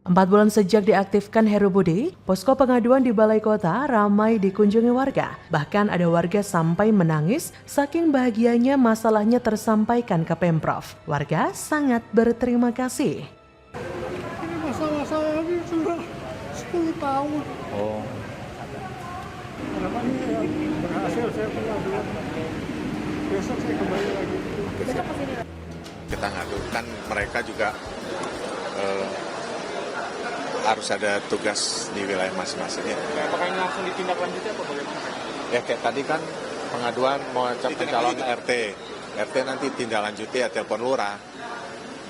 4 bulan sejak diaktifkan Heru Budi, posko pengaduan di Balai Kota ramai dikunjungi warga. Bahkan ada warga sampai menangis saking bahagianya masalahnya tersampaikan ke Pemprov. Warga sangat berterima kasih. Ini masalah saya ini sudah 10 tahun. Oh. Harapan ini berhasil saya pengaduan. Besok saya kembali lagi. Kita ngadu kan mereka juga harus ada tugas di wilayah masing-masing ya. Apakah ini langsung ditindaklanjuti atau bagaimana? Ya kayak tadi kan pengaduan mau capres calon RT nanti tindak lanjuti ya telepon lurah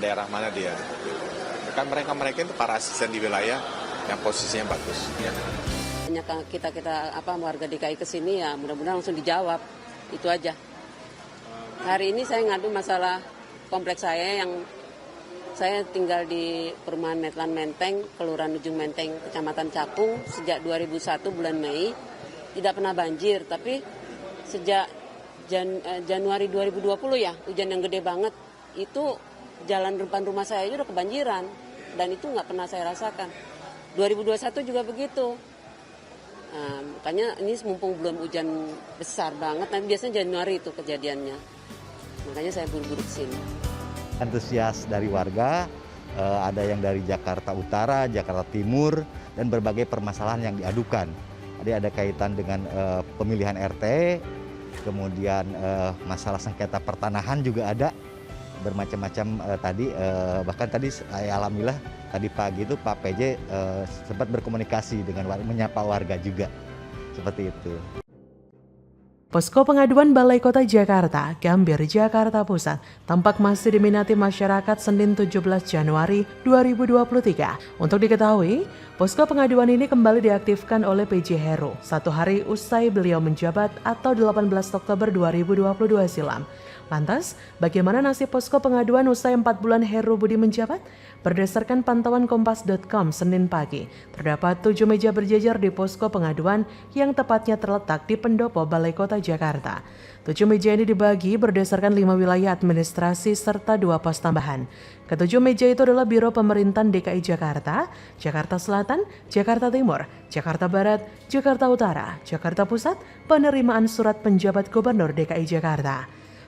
daerah mana dia. Kan mereka itu para asisten di wilayah yang posisinya bagus. Ya. Hanya kita warga DKI kesini ya mudah-mudahan langsung dijawab, itu aja. Hari ini saya ngadu masalah kompleks saya yang saya tinggal di perumahan Metlan Menteng, Kelurahan Ujung Menteng, Kecamatan Cakung sejak 2001 bulan Mei. Tidak pernah banjir, tapi sejak Januari 2020 ya, hujan yang gede banget, itu jalan depan rumah saya udah kebanjiran dan itu nggak pernah saya rasakan. 2021 juga begitu. Nah, makanya ini mumpung belum hujan besar banget, nanti biasanya Januari itu kejadiannya. Makanya saya buru-buru ke sini. Antusias dari warga, ada yang dari Jakarta Utara, Jakarta Timur, dan berbagai permasalahan yang diadukan. Jadi ada kaitan dengan pemilihan RT, kemudian masalah sengketa pertanahan juga ada, bermacam-macam tadi. Bahkan tadi alhamdulillah tadi pagi itu Pak PJ sempat berkomunikasi dengan warga, menyapa warga juga, seperti itu. Posko pengaduan Balai Kota Jakarta, Gambir, Jakarta Pusat, tampak masih diminati masyarakat Senin 17 Januari 2023. Untuk diketahui, posko pengaduan ini kembali diaktifkan oleh PJ Heru, 1 hari usai beliau menjabat atau 18 Oktober 2022 silam. Lantas, bagaimana nasib posko pengaduan usai 4 bulan Heru Budi menjabat? Berdasarkan pantauan Kompas.com Senin pagi, terdapat 7 meja berjejer di posko pengaduan yang tepatnya terletak di pendopo Balai Kota Jakarta. 7 meja ini dibagi berdasarkan 5 wilayah administrasi serta 2 pos tambahan. Ketujuh meja itu adalah Biro Pemerintahan DKI Jakarta, Jakarta Selatan, Jakarta Timur, Jakarta Barat, Jakarta Utara, Jakarta Pusat, penerimaan surat penjabat Gubernur DKI Jakarta.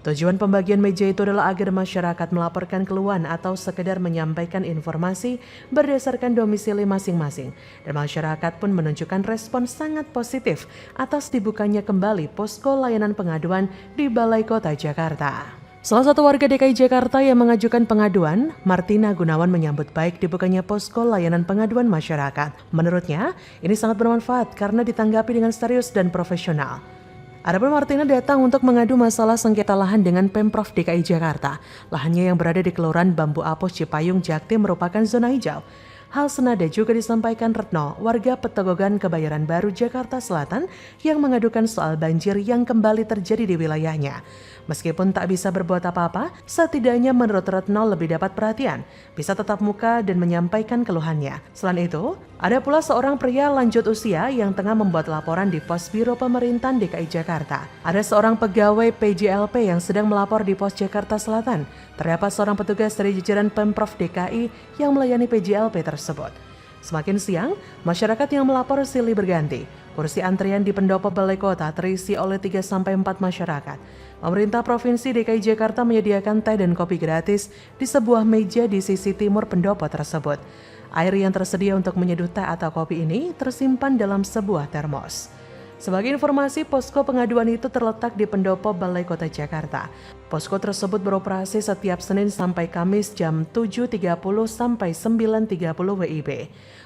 Tujuan pembagian meja itu adalah agar masyarakat melaporkan keluhan atau sekedar menyampaikan informasi berdasarkan domisili masing-masing. Dan masyarakat pun menunjukkan respon sangat positif atas dibukanya kembali posko layanan pengaduan di Balai Kota Jakarta. Salah satu warga DKI Jakarta yang mengajukan pengaduan, Martina Gunawan, menyambut baik dibukanya posko layanan pengaduan masyarakat. Menurutnya, ini sangat bermanfaat karena ditanggapi dengan serius dan profesional. Adapun Martina datang untuk mengadu masalah sengketa lahan dengan Pemprov DKI Jakarta. Lahannya yang berada di Kelurahan Bambu Apus Cipayung, Jaktim merupakan zona hijau. Hal senada juga disampaikan Retno, warga Petogogan Kebayoran Baru, Jakarta Selatan, yang mengadukan soal banjir yang kembali terjadi di wilayahnya. Meskipun tak bisa berbuat apa-apa, setidaknya menurut Retno lebih dapat perhatian, bisa tetap muka dan menyampaikan keluhannya. Selain itu, ada pula seorang pria lanjut usia yang tengah membuat laporan di pos Biro Pemerintahan DKI Jakarta. Ada seorang pegawai PJLP yang sedang melapor di pos Jakarta Selatan. Terdapat seorang petugas dari jajaran Pemprov DKI yang melayani PJLP tersebut. Semakin siang, masyarakat yang melapor silih berganti. Kursi antrian di pendopo Balai Kota terisi oleh 3-4 masyarakat. Pemerintah Provinsi DKI Jakarta menyediakan teh dan kopi gratis di sebuah meja di sisi timur pendopo tersebut. Air yang tersedia untuk menyeduh teh atau kopi ini tersimpan dalam sebuah termos. Sebagai informasi, posko pengaduan itu terletak di pendopo Balai Kota Jakarta. Posko tersebut beroperasi setiap Senin sampai Kamis jam 7.30 sampai 9.30 WIB.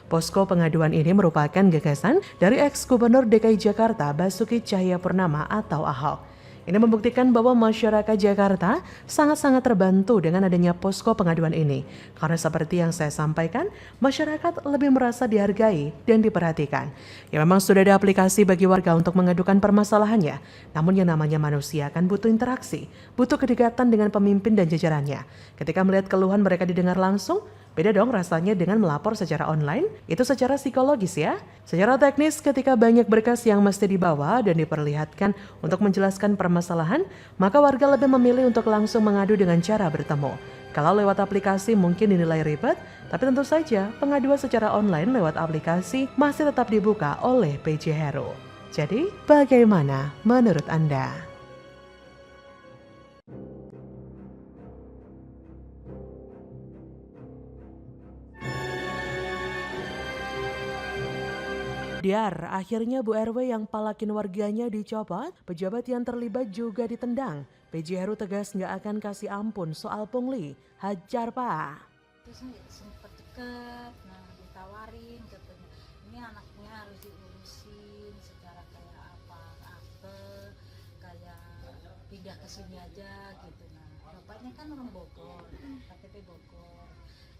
Posko pengaduan ini merupakan gagasan dari ex-Gubernur DKI Jakarta Basuki Cahayapurnama atau Ahok. Ini membuktikan bahwa masyarakat Jakarta sangat-sangat terbantu dengan adanya posko pengaduan ini. Karena seperti yang saya sampaikan, masyarakat lebih merasa dihargai dan diperhatikan. Ya memang sudah ada aplikasi bagi warga untuk mengadukan permasalahannya. Namun yang namanya manusia kan butuh interaksi, butuh kedekatan dengan pemimpin dan jajarannya. Ketika melihat keluhan mereka didengar langsung, beda dong rasanya dengan melapor secara online, itu secara psikologis ya. Secara teknis ketika banyak berkas yang mesti dibawa dan diperlihatkan untuk menjelaskan permasalahan, maka warga lebih memilih untuk langsung mengadu dengan cara bertemu. Kalau lewat aplikasi mungkin dinilai ribet, Tapi tentu saja, pengaduan secara online lewat aplikasi masih tetap dibuka oleh PJ Heru. Jadi, bagaimana menurut Anda? Diar, akhirnya Bu RW yang palakin warganya dicopot, pejabat yang terlibat juga ditendang. PJ Heru tegas nggak akan kasih ampun soal pungli. Hajar, Pak. Terus sempat deket, nah ditawarin katanya, ini anaknya harus diurusin secara kayak apa, akte, kayak pindah ke sini aja gitu. Nah bapaknya kan orang Bogor, KTP Bogor,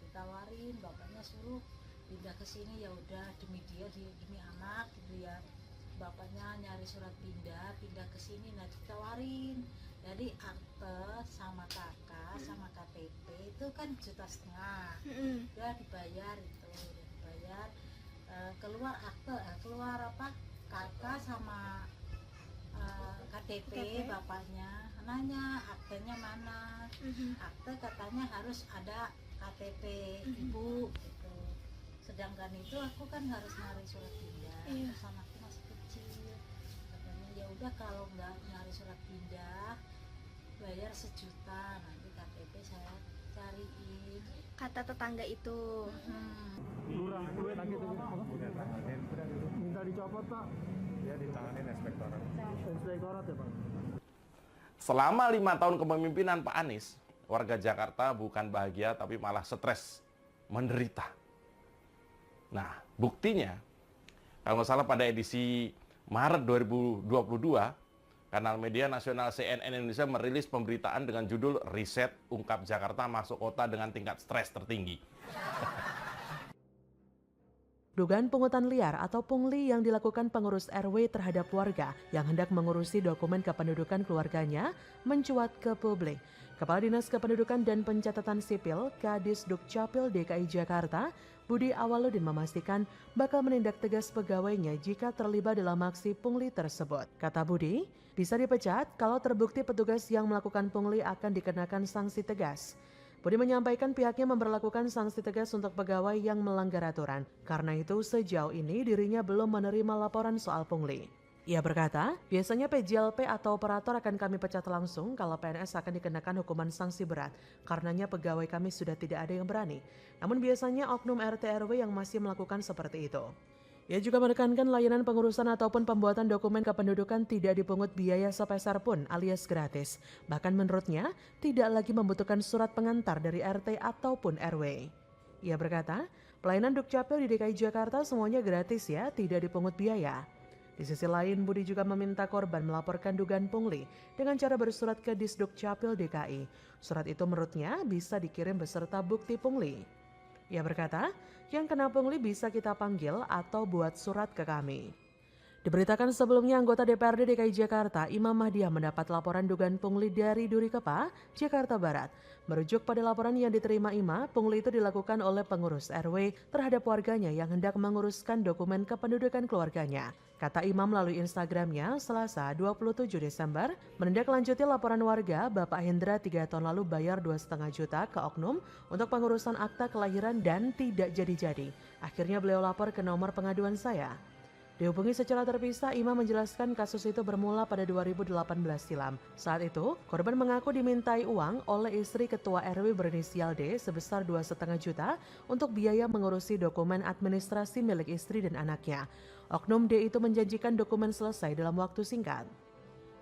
ditawarin bapaknya suruh pindah ke sini, ya udah demi dia, demi anak gitu ya. Bapaknya nyari surat pindah ke sini, nah ditawarin. Jadi akte sama kakak sama KTP itu kan 1,5 juta, udah dibayar itu, udah dibayar. Keluar akte, keluar apa? Kakak sama KTP bapaknya, nanya aktenya mana? Akte katanya harus ada KTP ibu gitu. Sedangkan itu aku kan harus nyari surat pindah, terus anakku masih kecil. Katanya ya udah kalau nggak nyari surat pindah bayar 1 juta, nanti KTP saya cariin. Kata tetangga itu. Minta dicopot Pak. Dia ditanganin inspektorat. Inspektorat ya Pak. Selama 5 tahun kepemimpinan Pak Anies, warga Jakarta bukan bahagia tapi malah stres, menderita. Nah, buktinya, kalau nggak salah pada edisi Maret 2022, kanal media nasional CNN Indonesia merilis pemberitaan dengan judul Riset Ungkap Jakarta Masuk Kota dengan Tingkat Stres Tertinggi. Dugaan pungutan liar atau pungli yang dilakukan pengurus RW terhadap warga yang hendak mengurusi dokumen kependudukan keluarganya mencuat ke publik. Kepala Dinas Kependudukan dan Pencatatan Sipil Kadis Dukcapil DKI Jakarta, Budi Awaludin memastikan bakal menindak tegas pegawainya jika terlibat dalam aksi pungli tersebut. Kata Budi, bisa dipecat kalau terbukti petugas yang melakukan pungli akan dikenakan sanksi tegas. Budi menyampaikan pihaknya memberlakukan sanksi tegas untuk pegawai yang melanggar aturan. Karena itu sejauh ini dirinya belum menerima laporan soal pungli. Ia berkata, biasanya PJLP atau operator akan kami pecat langsung kalau PNS akan dikenakan hukuman sanksi berat. Karenanya pegawai kami sudah tidak ada yang berani. Namun biasanya oknum RT RW yang masih melakukan seperti itu. Ia juga menekankan layanan pengurusan ataupun pembuatan dokumen kependudukan tidak dipungut biaya sepeser pun alias gratis. Bahkan menurutnya, tidak lagi membutuhkan surat pengantar dari RT ataupun RW. Ia berkata, pelayanan Dukcapil di DKI Jakarta semuanya gratis ya, tidak dipungut biaya. Di sisi lain, Budi juga meminta korban melaporkan dugaan pungli dengan cara bersurat ke Disdukcapil DKI. Surat itu menurutnya bisa dikirim beserta bukti pungli. Ia berkata, yang kena pungli bisa kita panggil atau buat surat ke kami. Diberitakan sebelumnya anggota DPRD DKI Jakarta, Imam Mahdiah mendapat laporan dugaan pungli dari Durikepa, Jakarta Barat. Merujuk pada laporan yang diterima Ima, pungli itu dilakukan oleh pengurus RW terhadap warganya yang hendak menguruskan dokumen kependudukan keluarganya. Kata Imam melalui Instagramnya, Selasa 27 Desember, menindaklanjuti laporan warga, Bapak Hendra 3 tahun lalu bayar 2,5 juta ke oknum untuk pengurusan akta kelahiran dan tidak jadi-jadi. Akhirnya beliau lapor ke nomor pengaduan saya. Dihubungi secara terpisah, Imam menjelaskan kasus itu bermula pada 2018 silam. Saat itu, korban mengaku dimintai uang oleh istri ketua RW berinisial D sebesar 2,5 juta untuk biaya mengurusi dokumen administrasi milik istri dan anaknya. Oknum D itu menjanjikan dokumen selesai dalam waktu singkat.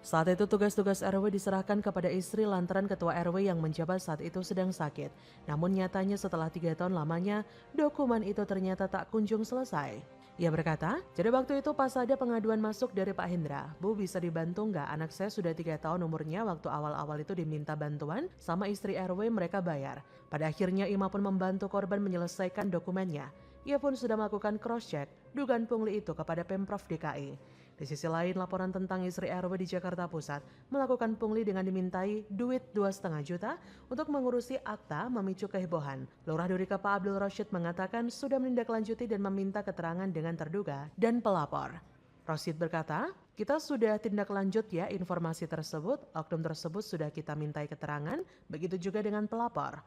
Saat itu tugas-tugas RW diserahkan kepada istri lantaran ketua RW yang menjabat saat itu sedang sakit. Namun nyatanya setelah 3 tahun lamanya, dokumen itu ternyata tak kunjung selesai. Ia berkata, jadi waktu itu pas ada pengaduan masuk dari Pak Hendra, Bu bisa dibantu nggak? Anak saya sudah 3 tahun umurnya, waktu awal-awal itu diminta bantuan sama istri RW mereka bayar. Pada akhirnya Ima pun membantu korban menyelesaikan dokumennya. Ia pun sudah melakukan cross-check dugaan pungli itu kepada Pemprov DKI. Di sisi lain, laporan tentang istri RW di Jakarta Pusat melakukan pungli dengan dimintai duit 2,5 juta untuk mengurusi akta memicu kehebohan. Lurah Durikepa Abdul Rashid mengatakan sudah menindaklanjuti dan meminta keterangan dengan terduga dan pelapor. Rashid berkata, kita sudah tindak lanjut ya informasi tersebut, oknum tersebut sudah kita mintai keterangan, begitu juga dengan pelapor.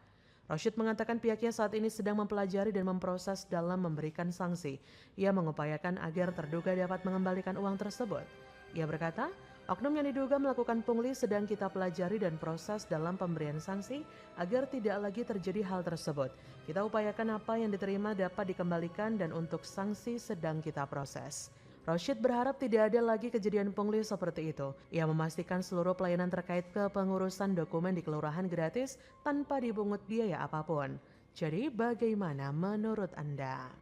Rashid mengatakan pihaknya saat ini sedang mempelajari dan memproses dalam memberikan sanksi. Ia mengupayakan agar terduga dapat mengembalikan uang tersebut. Ia berkata, oknum yang diduga melakukan pungli sedang kita pelajari dan proses dalam pemberian sanksi agar tidak lagi terjadi hal tersebut. Kita upayakan apa yang diterima dapat dikembalikan dan untuk sanksi sedang kita proses. Rashid berharap tidak ada lagi kejadian pungli seperti itu. Ia memastikan seluruh pelayanan terkait kepengurusan dokumen di kelurahan gratis tanpa dipungut biaya apapun. Jadi bagaimana menurut Anda?